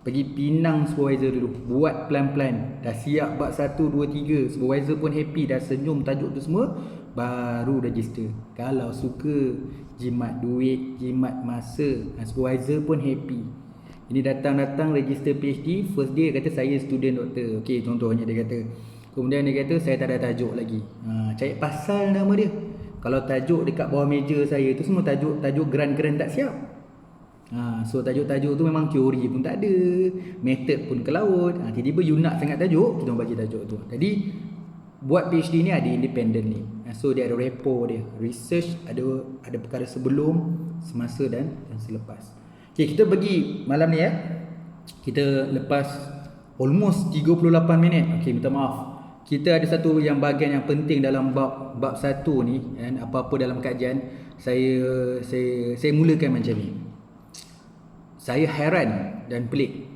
Pergi pinang supervisor dulu, buat plan-plan. Dah siap bab 1, 2, 3, supervisor pun happy, dah senyum tajuk tu semua, baru register. Kalau suka jimat duit, jimat masa, supervisor pun happy. Ini datang register PhD, first day kata saya student doktor. Contohnya dia kata. Kemudian dia kata saya tak ada tajuk lagi. Cari pasal nama dia. Kalau tajuk dekat bawah meja saya tu semua tajuk grant tak siap. So tajuk-tajuk tu memang teori pun tak ada, method pun ke laut. Tiba-tiba you nak sangat tajuk, kita bagi tajuk tu. Jadi buat PhD ni ada independent ni. So dia ada repo dia. Research ada perkara sebelum, semasa dan selepas. Kita pergi malam ni kita lepas almost 38 minit. Minta maaf. Kita ada satu yang bahagian yang penting dalam bab 1 ni, apa-apa dalam kajian saya mulakan macam ni. Saya heran dan pelik.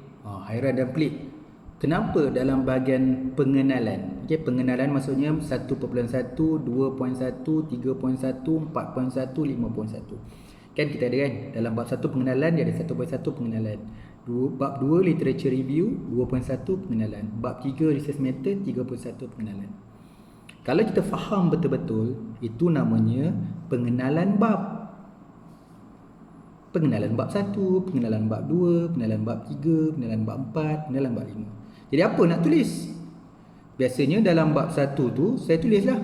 Kenapa dalam bahagian pengenalan? Pengenalan maksudnya 1.1, 2.1, 3.1, 4.1, 5.1. Kan kita ada kan dalam bab 1 pengenalan dia ada 1.1 pengenalan. Bab 2 literature review, 2.1 pengenalan. Bab 3 research method, 3.1 pengenalan. Kalau kita faham betul-betul, itu namanya pengenalan bab. Pengenalan bab 1, pengenalan bab 2, pengenalan bab 3, pengenalan bab 4, pengenalan bab 5. Jadi apa nak tulis? Biasanya dalam bab 1 tu saya tulislah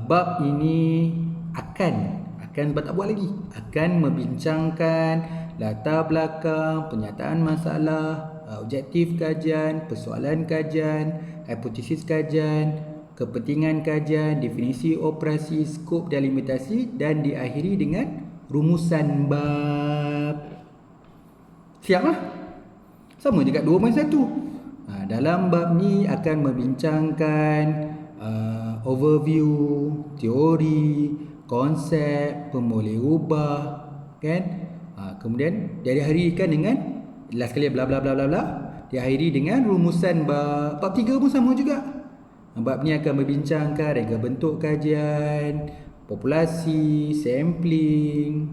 bab ini akan sebab tak buat lagi, akan membincangkan latar belakang, penyataan masalah, objektif kajian, persoalan kajian, hipotesis kajian, kepentingan kajian, definisi operasi, skop dan limitasi, dan diakhiri dengan rumusan bab. Siap lah. Sama juga 2.1. Dalam bab ni akan membincangkan overview, teori, konsep, pemboleh ubah, kan? Kemudian diakhirikan dengan last kali bla bla bla bla bla, diakhiri dengan rumusan bab 3 pun sama juga. Bab ni akan membincangkan reka bentuk kajian, populasi, sampling,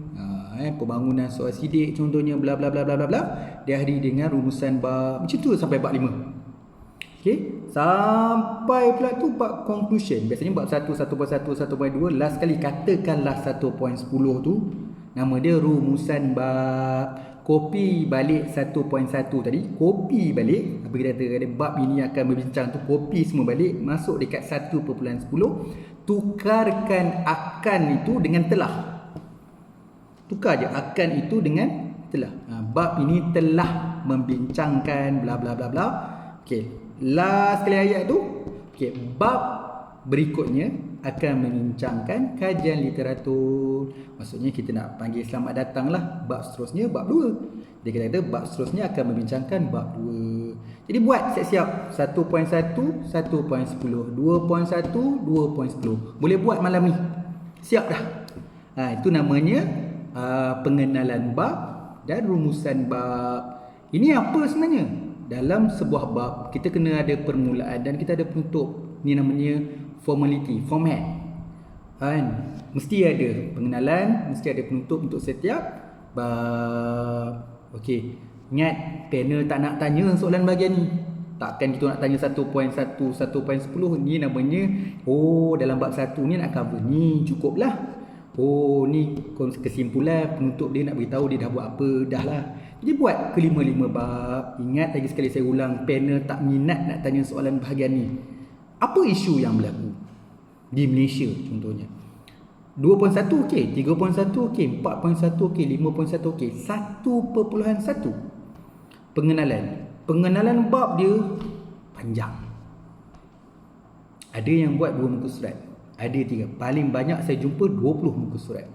pembangunan soal sidik contohnya, bla bla bla bla bla bla, diakhiri dengan rumusan bab macam tu sampai bab 5. Okey, sampai pula tu bab conclusion. Biasanya bab 1, 1.1, 1.2, last kali katakanlah 1.10 tu nama dia rumusan bab. Kopi balik 1.1 tadi, kopi balik, apa kita kata bab ini akan berbincang tu, kopi semua balik, masuk dekat 1.10, tukarkan akan itu dengan telah. Tukar je akan itu dengan telah. Bab ini telah membincangkan bla bla bla bla. Okey, last kali ayat tu. Okey, bab berikutnya akan membincangkan kajian literatur. Maksudnya kita nak panggil selamat datang lah. Bab seterusnya bab 2. Jadi kita kata bab seterusnya akan membincangkan bab 2. Jadi buat siap-siap 1.1, 1.10, 2.1, 2.10. Boleh buat malam ni. Siap dah. Itu namanya pengenalan bab dan rumusan bab. Ini apa sebenarnya? Dalam sebuah bab kita kena ada permulaan dan kita ada penutup. Ini namanya formality, format. Mesti ada pengenalan, mesti ada penutup untuk setiap bab. Okey, ingat panel tak nak tanya soalan bahagian ni. Takkan kita nak tanya 1.1, 1.10. Ni namanya dalam bab 1 ni nak cover ni, cukuplah. Ni kesimpulan, penutup dia nak beritahu dia dah buat apa, dah lah. Jadi buat ke-5 bab. Ingat lagi sekali saya ulang, panel tak minat nak tanya soalan bahagian ni. Apa isu yang berlaku di Malaysia contohnya? 2.1 okey, 3.1 okey, 4.1 okey, 5.1 okey, 1.1 pengenalan bab dia panjang. Ada yang buat 2 muka surat, ada 3. Paling banyak saya jumpa 20 muka surat.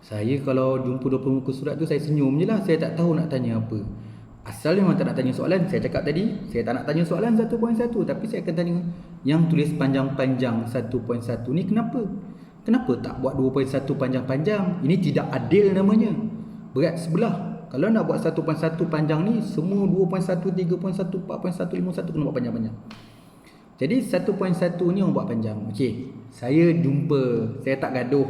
Saya kalau jumpa 20 muka surat tu saya senyum je lah. Saya tak tahu nak tanya apa. Asal memang tak nak tanya soalan. Saya cakap tadi, saya tak nak tanya soalan 1.1, tapi saya akan tanya yang tulis panjang-panjang 1.1 ni kenapa? Kenapa tak buat 2.1 panjang-panjang? Ini tidak adil namanya. Berat sebelah. Kalau nak buat 1.1 panjang ni, semua 2.1, 3.1, 4.1, 5.1 kena buat panjang-panjang. Jadi 1.1 ni orang buat panjang. Okey, saya jumpa, saya tak gaduh.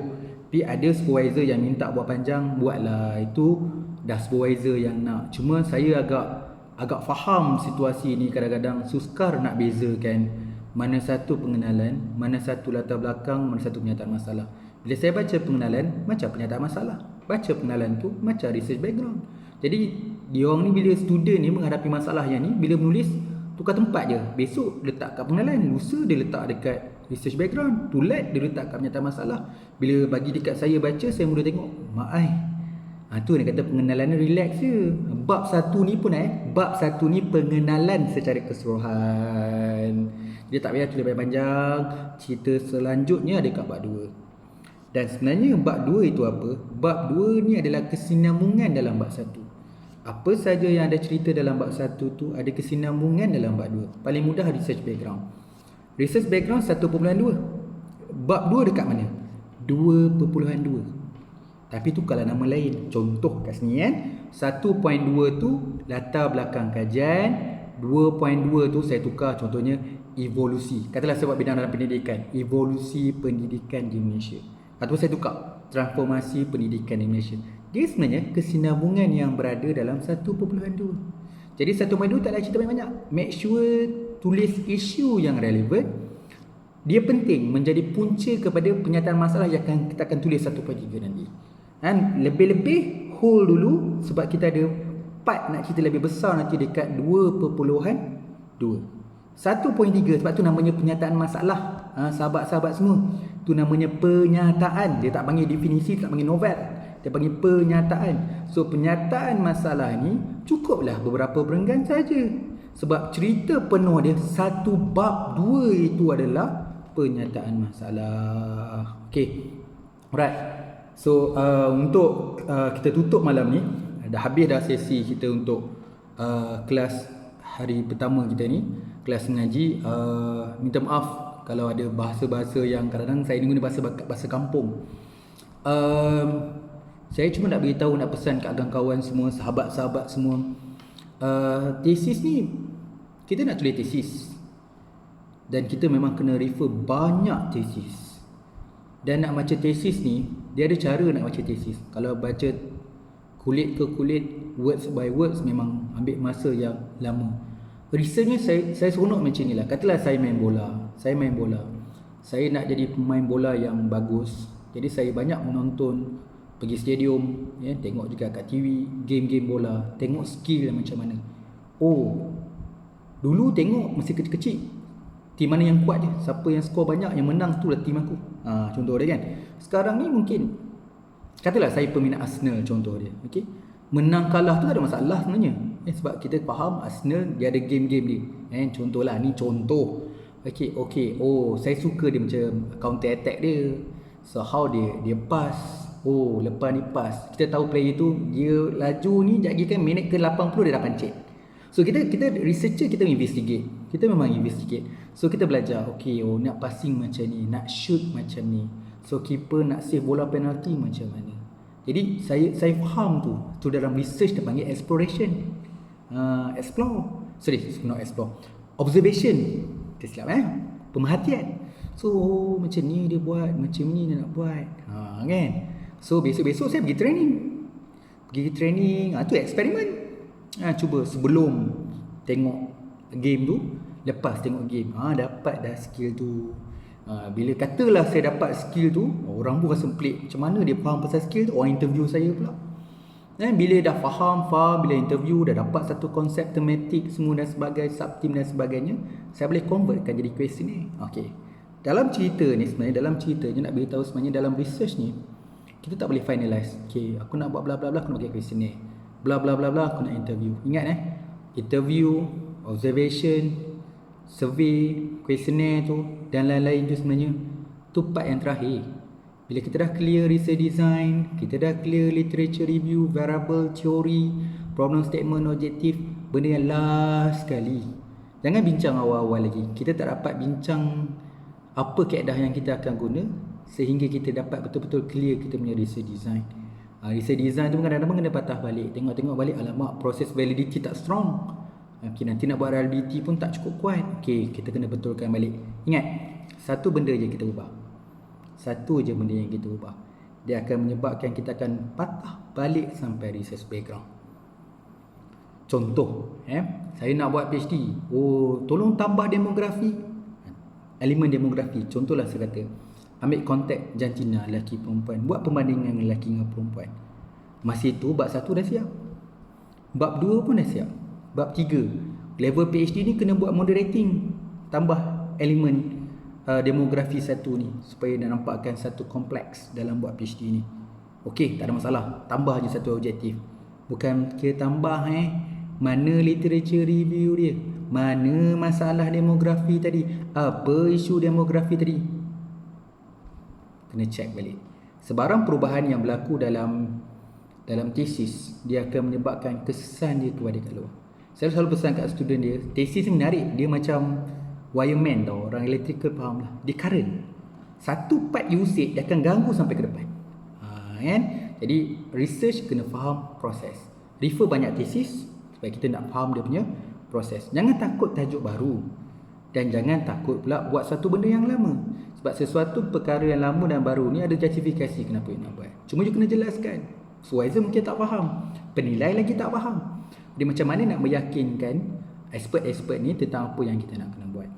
Tapi ada supervisor yang minta buat panjang, buatlah. Itu dah supervisor yang nak. Cuma saya agak faham situasi ni, kadang-kadang sukar nak bezakan mana satu pengenalan, mana satu latar belakang, mana satu penyataan masalah. Bila saya baca pengenalan, macam penyataan masalah. Baca pengenalan tu macam research background. Jadi diorang ni bila student ni menghadapi masalah yang ni, bila menulis tukar tempat je. Besok letak kat pengenalan, lusa dia letak dekat research background, tulat dia letak kat penyataan masalah. Bila bagi dekat saya baca, saya mula tengok, tu dia kata pengenalan ni relax je. Bab 1 ni pun bab 1 ni pengenalan secara keseluruhan. Dia tak payah tulis panjang. Cerita selanjutnya ada kat bab 2. Dan sebenarnya bab 2 itu apa? Bab 2 ni adalah kesinambungan dalam bab 1. Apa saja yang ada cerita dalam bab 1 tu ada kesinambungan dalam bab 2. Paling mudah research background. Research background 1.2. Bab 2 dekat mana? 2.2. Tapi tu kalau nama lain. Contoh kat sini 1.2 tu latar belakang kajian. 2.2 tu saya tukar contohnya evolusi. Katalah saya buat bidang dalam pendidikan, evolusi pendidikan di Malaysia. Atau saya tukar transformasi pendidikan di Malaysia. Dia sebenarnya kesinambungan yang berada dalam 1.2. Jadi 1.2 tak ada cerita banyak-banyak. Make sure tulis isu yang relevan. Dia penting menjadi punca kepada penyataan masalah yang kita akan tulis 1.3 nanti. Dan lebih-lebih hold dulu sebab kita ada part nak cerita lebih besar nanti dekat 2.2. 1.3 sebab tu namanya penyataan masalah. Sahabat-sahabat semua, tu namanya penyataan. Dia tak panggil definisi, tak panggil novel. Dia panggil penyataan. So penyataan masalah ni cukuplah beberapa perenggan saja. Sebab cerita penuh dia satu bab 2 itu adalah penyataan masalah. Okey. Alright. So untuk kita tutup malam ni, dah habis dah sesi kita untuk kelas hari pertama kita ni, kelas mengaji. Minta maaf kalau ada bahasa-bahasa yang kadang-kadang saya guna bahasa kampung. Saya cuma nak beritahu, nak pesan kat kawan-kawan semua, sahabat-sahabat semua, tesis ni, kita nak tulis tesis dan kita memang kena refer banyak tesis. Dan nak baca tesis ni, dia ada cara nak baca tesis. Kalau baca kulit ke kulit, words by words, memang ambil masa yang lama. Researchnya saya seronok macam ni lah. Katalah saya main bola, saya nak jadi pemain bola yang bagus, jadi saya banyak menonton, pergi stadium, tengok juga kat TV game-game bola, tengok skill macam mana. Dulu tengok masa kecil-kecil, tim mana yang kuat je, siapa yang skor banyak, yang menang tu lah tim aku. Contoh dia kan. Sekarang ni mungkin, katalah saya peminat Arsenal contoh dia, okey, menang kalah tu tak ada masalah sebenarnya, sebab kita faham Arsenal dia ada game-game dia, contohlah ni contoh. Okey, saya suka dia macam counter attack dia, so how dia pass, lepas ni pass, kita tahu player tu dia laju ni lagi kan minit ke 80 dia dah pancit. So kita researcher, kita investigate, kita memang investigate. So kita belajar, nak passing macam ni, nak shoot macam ni, so keeper nak save bola penalti macam mana. Jadi saya faham tu dalam research dia panggil exploration. Observation. Tersilap pemerhatian. So macam ni dia buat, macam ni dia nak buat. Kan? So besok-besok saya pergi training. Tu eksperimen. Cuba sebelum tengok game tu, lepas tengok game, dapat dah skill tu. Bila katalah saya dapat skill tu, orang pun rasa pelik, macam mana dia faham pasal skill tu. Orang interview saya pula, bila dah faham, bila interview dah dapat satu konsep tematik semua dan sebagainya, sub-team dan sebagainya, saya boleh convertkan jadi questionnaire. Dalam cerita ni sebenarnya, nak beritahu sebenarnya dalam research ni, kita tak boleh finalize. Aku nak buat bla bla bla, aku nak buat questionnaire, bla bla bla bla, aku nak interview. Ingat interview, observation, survey, questionnaire tu dan lain-lain tu sebenarnya tu part yang terakhir. Bila kita dah clear research design, kita dah clear literature review, variable, teori, problem statement, objektif, benda yang last sekali. Jangan bincang awal-awal lagi. Kita tak dapat bincang apa kaedah yang kita akan guna sehingga kita dapat betul-betul clear kita punya research design. Research design tu kadang-kadang kena patah balik, tengok balik, alamak proses validity tak strong. Nanti nak buat reliability pun tak cukup kuat. Kita kena betulkan balik. Ingat, satu benda je kita ubah. Satu je benda yang kita ubah, dia akan menyebabkan kita akan patah balik sampai research background. Contoh, saya nak buat PhD, tolong tambah demografi, elemen demografi. Contohlah saya kata, ambil konteks jantina lelaki perempuan, buat perbandingan lelaki dengan perempuan. Masa itu bab 1 dah siap, bab 2 pun dah siap, bab 3 level PhD ni kena buat moderating, tambah elemen demografi satu ni supaya nak nampakkan satu kompleks dalam buat PhD ni. Tak ada masalah, tambah je satu objektif. Bukan kira tambah mana literature review dia, mana masalah demografi tadi, apa isu demografi tadi, kena check balik. Sebarang perubahan yang berlaku dalam tesis, dia akan menyebabkan kesan dia kepada kat luar. Saya selalu pesan kat student dia, tesis ni menarik, dia macam wireman tau, orang electrical faham lah. Dia current, satu part usage dia akan ganggu sampai ke depan. Kan? Jadi research kena faham proses. Refer banyak tesis supaya kita nak faham dia punya proses. Jangan takut tajuk baru, dan jangan takut pula buat satu benda yang lama. Sebab sesuatu perkara yang lama dan baru ni ada justifikasi kenapa nak buat. Cuma you kena jelaskan. Supervisor mungkin tak faham, penilai lagi tak faham. Dia macam mana nak meyakinkan expert-expert ni tentang apa yang kita nak kena buat.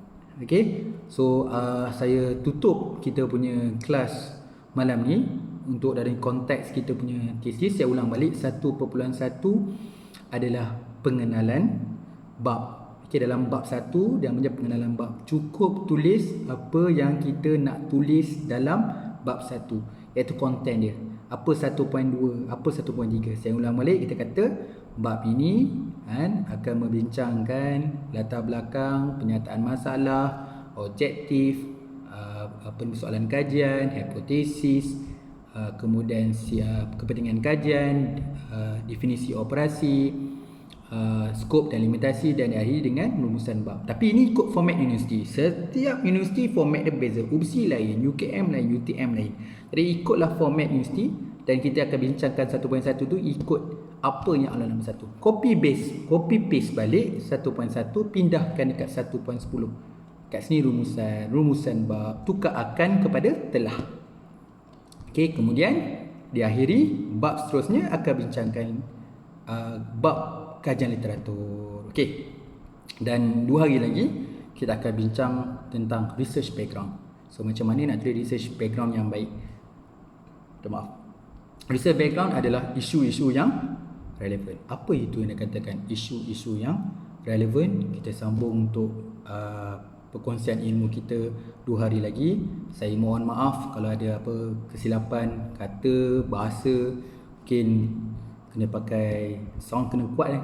So saya tutup kita punya kelas malam ni untuk dari konteks kita punya tesis. Saya ulang balik, 1.1 adalah pengenalan bab. Dalam bab 1 dia punya pengenalan bab, cukup tulis apa yang kita nak tulis dalam bab 1, iaitu konten dia, apa 1.2, apa 1.3. Saya ulang balik, kita kata bab ini akan membincangkan latar belakang, penyataan masalah, objektif, persoalan kajian, hipotesis, kemudian kepentingan kajian, definisi operasi, skop dan limitasi, dan diakhiri dengan rumusan bab. Tapi ini ikut format universiti. Setiap universiti format dia berbeza. UBSI lain, UKM lain, UTM lain. Jadi ikutlah format universiti, dan kita akan bincangkan 1.1 tu ikut apa yang ada dalam 1. Copy paste balik 1.1, pindahkan dekat 1.10. Kat sini rumusan bab, tukar akan kepada telah. Okey, kemudian diakhiri bab seterusnya akan bincangkan bab kajian literatur. Okey. Dan 2 hari lagi kita akan bincang tentang research background. So macam mana nak tulis research background yang baik. Maaf. Research background adalah isu-isu yang relevan. Apa itu yang dikatakan isu-isu yang relevan? Kita sambung untuk perkongsian ilmu kita 2 hari lagi. Saya mohon maaf kalau ada apa kesilapan kata, bahasa, mungkin kena pakai sound, kena kuat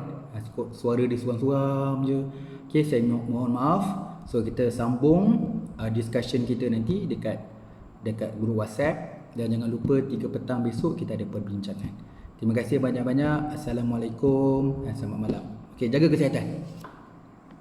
suara dia suam-suam je. Okay, saya mohon maaf. So kita sambung discussion kita nanti dekat grup WhatsApp, dan jangan lupa 3 petang besok kita ada perbincangan. Terima kasih banyak-banyak. Assalamualaikum dan selamat malam. Okay, jaga kesihatan.